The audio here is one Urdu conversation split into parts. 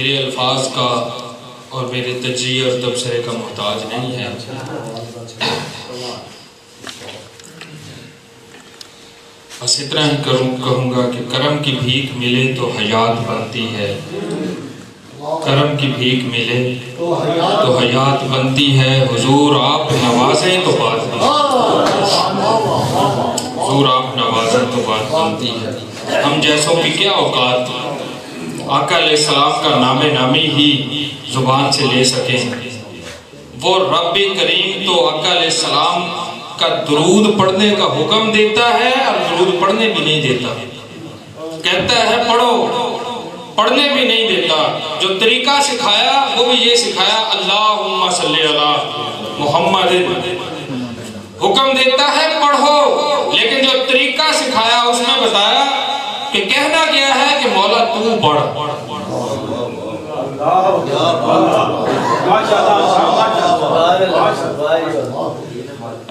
میرے الفاظ کا اور میرے تجزیے اور تبصرے کا محتاج نہیں ہے۔ بس اتنا ہی کہوں گا کہ کرم کی بھیک ملے تو حیات بنتی ہے، کرم کی بھیک ملے تو حیات بنتی ہے، حضور آپ نوازیں تو بات بنتی ہے، حضور آپ نوازیں تو بات بنتی ہے۔ ہم جیسوں کی کیا اوقات آقا علیہ السلام کا نام نامی ہی زبان سے لے سکیں، وہ رب کریم تو آقا علیہ السلام کا درود پڑھنے کا حکم دیتا ہے اور درود پڑھنے بھی نہیں دیتا، کہتا ہے پڑھو، پڑھنے بھی نہیں دیتا۔ جو طریقہ سکھایا وہ بھی یہ سکھایا اللہم صلی علی محمد، حکم دیتا ہے پڑھو، لیکن جو طریقہ سکھایا اس میں بتایا کہ کہنا کیا ہے کہ مولا تو پڑھ۔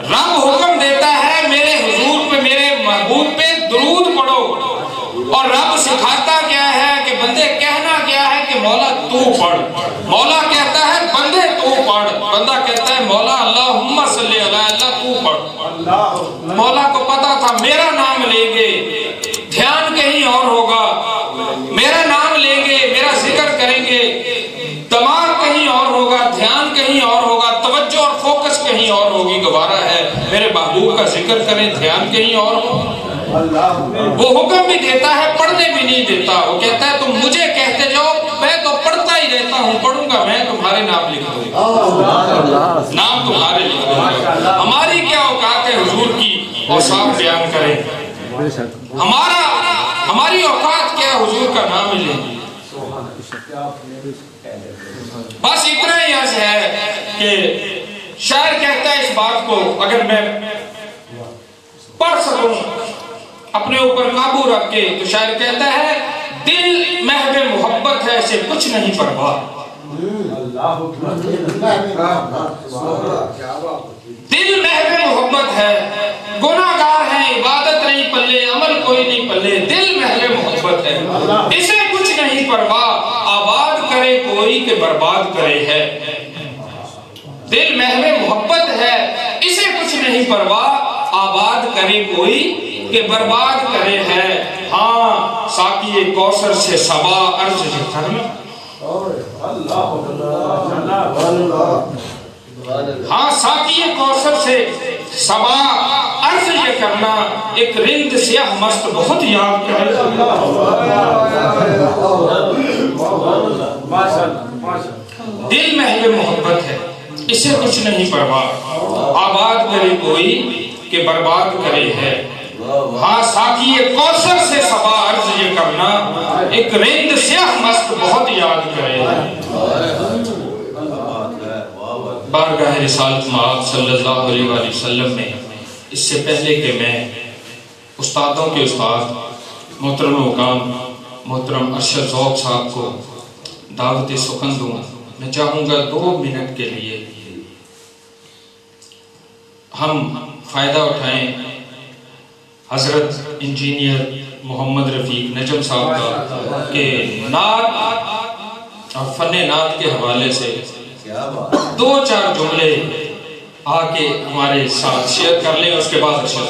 رب حکم دیتا ہے میرے حضور پہ، میرے محبوب پہ درود پڑھو، اور رب سکھاتا کیا ہے کہ بندے کہنا کیا ہے کہ مولا تو پڑھ۔ مولا کہتا ہے بندے تو پڑھ، بندہ کہتا ہے مولا اللہم صلی علی اللہ تو پڑھ۔ مولا کو پتا تھا میرا نام لیں گے دھیان کہیں اور ہوگا، میرا نام لیں گے میرا ذکر کریں گے دماغ کہیں اور ہوگا، دھیان کہیں اور ہوگا، توجہ اور فوکس کہیں اور ہوگی۔ گوارا ہے میرے محبوب کا ذکر کریں دھیان کہیں اور ہوگا۔ وہ حکم بھی دیتا ہے پڑھنے بھی نہیں دیتا، وہ کہتا ہے تم مجھے کہتے جاؤ میں تو پڑھتا ہی رہتا ہوں، پڑھوں گا میں تمہارے نام لکھ دوں گا، نام تمہارے لکھ دوں گا۔ ہماری کیا اوقات ہے حضور کی اوصاف بیان کریں، ہماری اوقات کیا حضور کا نام لیں۔ بس اتنا ہی عرض ہے کہ شاعر کہتا ہے اس بات کو اگر میں پڑھ سکوں اپنے اوپر قابو رکھ کے، تو شاعر کہتا ہے دل محو محبت ہے اسے کچھ نہیں پرواہ، دل محو محبت ہے، گناہ گار ہے عبادت نہیں پلے عمل کوئی نہیں پلے، دل محو محبت ہے اسے کچھ نہیں پرواہ، آباد کرے کوئی کہ برباد کرے ہے۔ دل محو محبت ہے اسے کچھ نہیں پرواہ، آباد کرے کوئی کہ برباد کرے ہے۔ ہاں ساقی کوثر سے صبا عرض یہ کرنا، ہاں ساقی کوثر سے صبا عرض یہ کرنا، ایک رند سیاہ مست بہت یاد کرے۔ دل محو محبت ہے اسے کچھ نہیں پرواہ، آباد کرے کوئی کہ برباد کرے ہے۔ ہاں ساقی کوثر سے صبا عرض یہ کرنا، ایک رند سیاہ مست بہت یاد کرے۔ بارگاہ رسالت مآب صلی اللہ علیہ وآلہ وسلم میں اس سے پہلے کہ میں استادوں کے استاد محترم مقام محترم ارشد ذوق صاحب کو دعوت سخن دوں، میں چاہوں گا 2 منٹ کے لیے ہم فائدہ اٹھائیں حضرت انجینئر محمد رفیق نجم صاحب کا، کہ نعت اور فن نعت کے حوالے سے 2-4 جملے آ کے ہمارے ساتھ شیئر کر لیں، اس کے بعد سر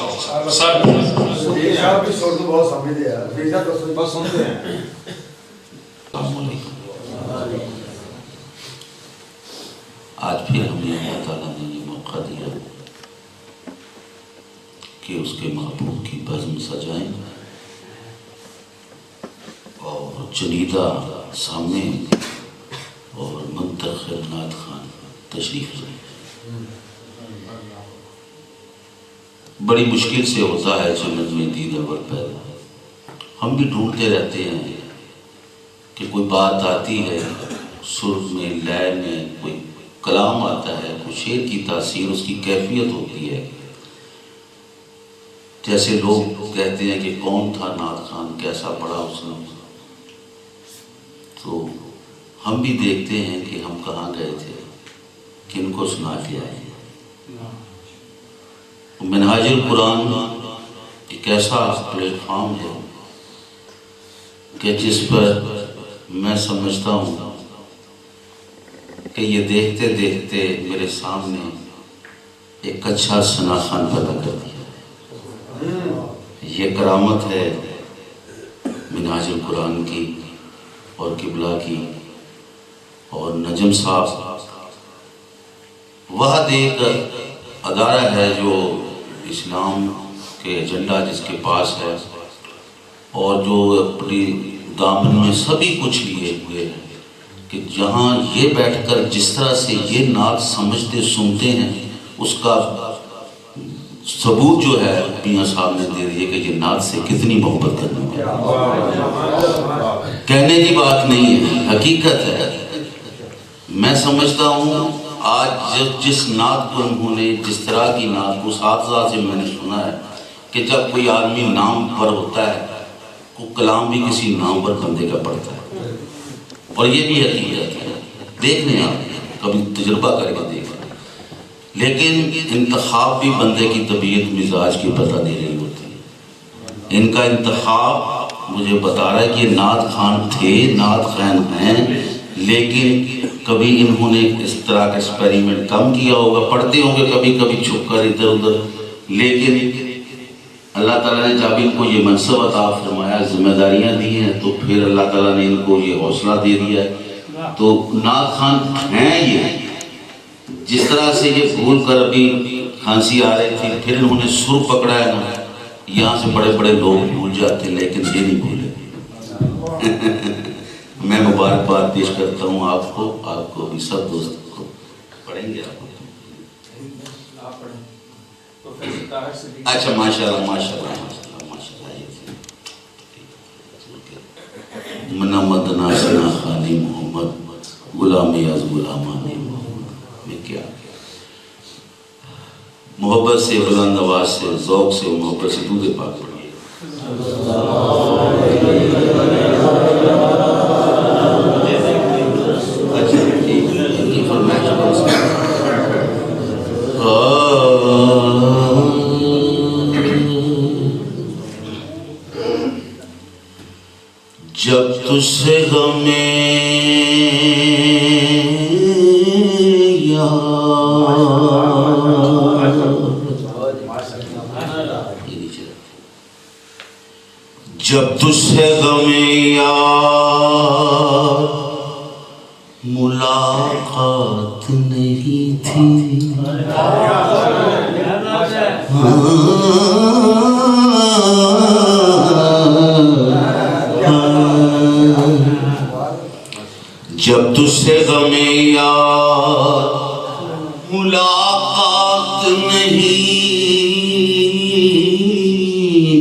آج پھر ہمیں اللہ تعالیٰ نے یہ موقع دیا کہ اس کے محبوب کی بزم سجائیں اور چنیدہ سامنے اور منتخب نعت خان تشریف لائیں۔ بڑی مشکل سے ہوتا ہے جنت میں دیدہ پیدا، ہم بھی ڈھونڈتے رہتے ہیں کہ کوئی بات آتی ہے سر میں لے میں کوئی کلام آتا ہے، کوئی شعر کی تاثیر اس کی کیفیت ہوتی ہے، جیسے لوگ کہتے ہیں کہ کون تھا نعت خان، کیسا پڑھا اس نے، تو ہم بھی دیکھتے ہیں کہ ہم کہاں گئے تھے، کن کو سنا کے آئے ہیں۔ منہاج القرآن ایک ایسا پلیٹ فارم ہے کہ جس پر میں سمجھتا ہوں کہ یہ دیکھتے دیکھتے میرے سامنے ایک اچھا شناخان پیدا کر دیا. یہ کرامت ہے منہاج القرآن کی اور قبلہ کی. اور نجم صاحب وحد ایک ادارہ ہے جو اسلام کے ایجنڈا جس کے پاس ہے اور جو اپنی دامن میں سبھی کچھ لیے ہوئے ہیں کہ جہاں یہ بیٹھ کر جس طرح سے یہ نعت سمجھتے سنتے ہیں اس کا ثبوت جو ہے میاں صاحب نے دے دیا کہ یہ نعت سے کتنی محبت کرنے والی. کہنے کی بات نہیں ہے، حقیقت ہے. میں سمجھتا ہوں آج جس نعت کو انہوں نے جس طرح کی نعت کو اساتذہ سے میں نے سنا ہے کہ جب کوئی آدمی نام پر ہوتا ہے وہ کلام بھی کسی نام پر بندے کا پڑتا ہے. اور یہ بھی حقیقت ہے، دیکھ لیں آپ کبھی تجربہ کر کے دیکھ لیں. لیکن انتخاب بھی بندے کی طبیعت مزاج کی بتا دے رہی ہوتی ہے. ان کا انتخاب مجھے بتا رہا ہے کہ یہ نعت خان تھے، نعت خان ہیں، لیکن کبھی انہوں نے اس طرح کا ایکسپیریمنٹ کم کیا ہوگا، پڑھتے ہوں گے کبھی کبھی چھپ کر ادھر ادھر. لیکن اللہ تعالیٰ نے جب ان کو یہ منصب عطا فرمایا، ذمہ داریاں دی ہیں، تو پھر اللہ تعالیٰ نے ان کو یہ حوصلہ دے دیا ہے. تو نعت خان ہیں یہ. جس طرح سے یہ بھول کر ابھی کھانسی آ رہی تھی، پھر انہوں نے سر پکڑا ہے نا. یہاں سے بڑے بڑے لوگ بھول جاتے ہیں لیکن یہ نہیں بھولے. میں مبارکباد پیش کرتا ہوں آپ کو بھی، سب دوست کو. پڑھیں گے آپ؟ اچھا ماشاءاللہ ماشاءاللہ منا مدنا سنا خانی محمد غلامی از غلامانی محمد. میں کیا محبت سے، بلند آواز سے، ذوق سے، محبت سے درود پاک پڑھیے. جب تجھ سے غمیں جب تجھ سے غمیں یار ملاقات نہیں تھی، جب تجھ سے غمیں یار ملاقات نہیں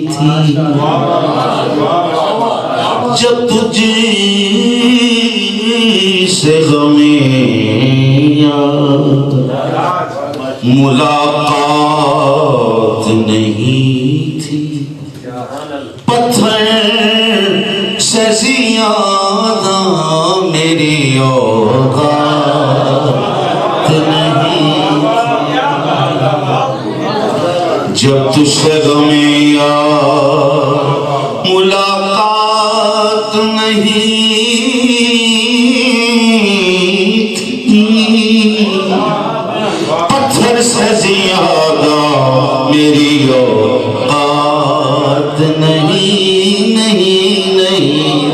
تھی، جب تجھ سے غمیں یار ملاقات نہیں تھی، پتھر سے زیادہ میری اوقات نہیں، جب تجھ سے غمیں یار ملاقات نہیں تھی، پتھر سے زیادہ میری اوقات نہیں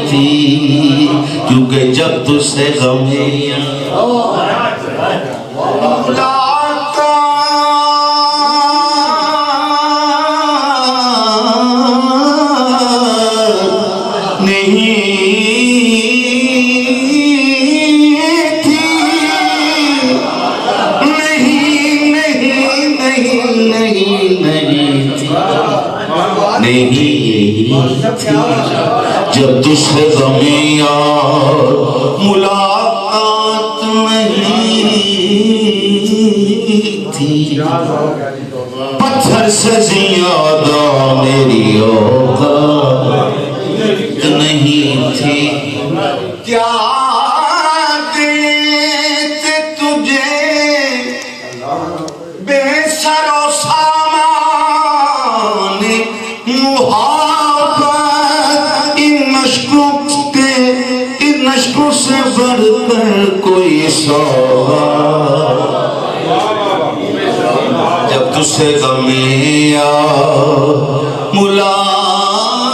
تھی، کیونکہ جب تجھ سے غمیں جب تجھ سے غمیں یار ملاقات نہیں تھی، پتھر سے زیادہ میری اوقات نہیں تھی، کیا دیتے تجھے بے سر و سامان محبت، ان مشکوں سے بڑھ کر کوئی سو سے غمی یا ملاقات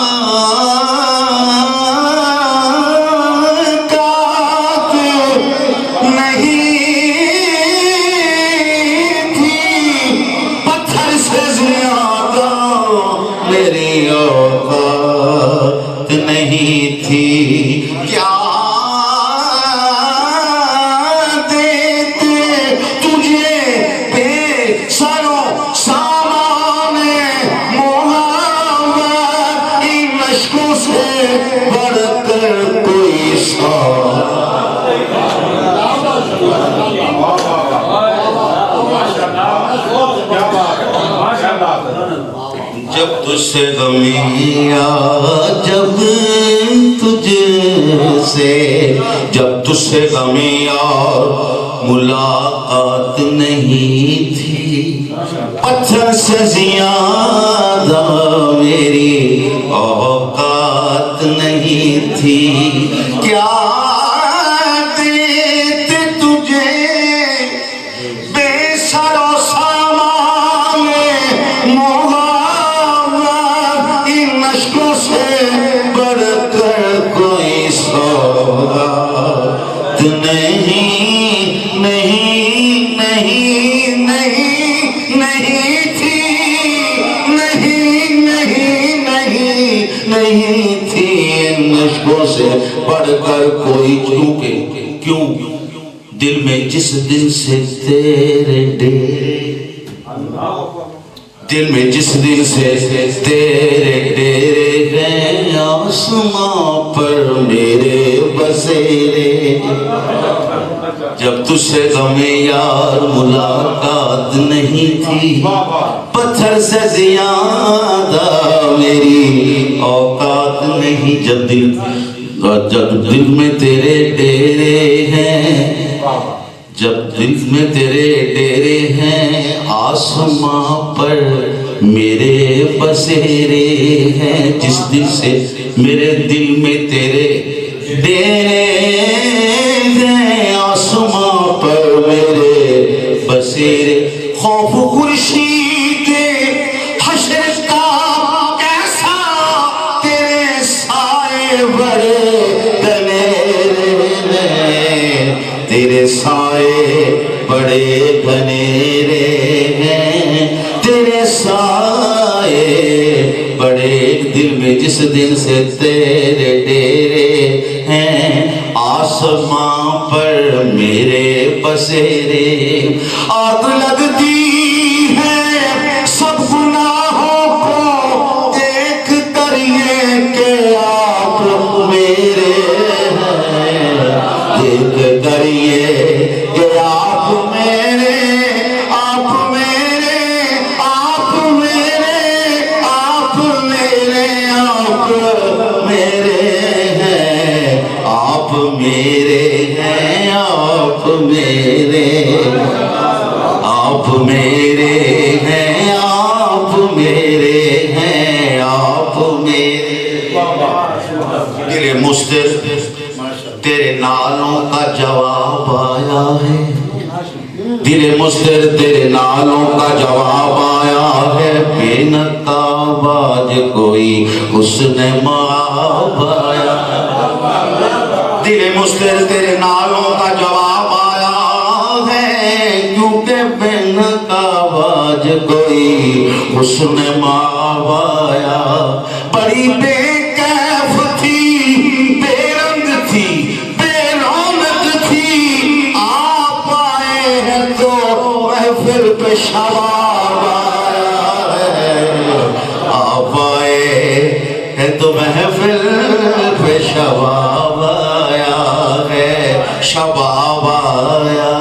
نہیں تھی، پتھر سے زیادہ میری اوقات نہیں تھی، کیا جب تجھ سے غمی یا جب تجھ سے غمی اور ملاقات نہیں تھی، پتھر سے زیادہ میری اوقات نہیں تھی، کیا دیتے تجھے بے سر و سامان محمد، ان اشکوں سے بڑھ کر کوئی سوغات نہیں تھی، ان اشکوں سے بڑھ کر کوئی، کیوں دل میں جس دن سے تیرے ڈیرے، دل میں جس دن سے تیرے ڈیرے ہیں، آسماں پر میرے بسیرے، جب تجھ سے غم یار ملاقات نہیں تھی، پتھر سے زیادہ میری اوقات نہیں، جب دل میں تیرے ڈیرے ہیں، جب دل میں تیرے ڈیرے ہیں، آسماں پر میرے بسیرے ہیں، جس دل سے میرے دل میں تیرے ڈیرے ہیں، آسماں پر میرے بسیرے، خوف خورشید حشر کا کیسا تیرے سائے بڑے گھنیرے، تیرے سائے بڑے گھنیرے ہیں، تیرے سائے بڑے، دل میں جس دن سے تیرے ڈیرے ہیں، آسماں پر میرے بسیرے، آگ لگتی ہے سب گناہوں کو دیکھ کر یہ کہ آپ میرے ہیں، دیکھ کر یہ کہ آپ میرے، آپ میرے، آپ میرے، آپ میرے، آپ میرے ہیں، آپ میرے ہیں، آپ میرے، آپ میرے ہیں، آپ میرے ہیں، آپ میرے، دل مستر تیرے نالوں کا جواب آیا ہے، دل مستر تیرے نالوں کا جواب آیا ہے، بے نقاب آج کوئی حسن مآب آیا، دل مستر تیرے نالوں کا جواب آیا ہے، کیونکہ بے نقاب آج کوئی حسن مآب آیا، بڑی بے کیف تھی، بے رنگ تھی، بے رونق تھی، آپ آئے ہیں تو محفل پہ شباب آیا ہے، آپ آئے ہیں تو محفل پہ شباب آیا ہے، شباب آیا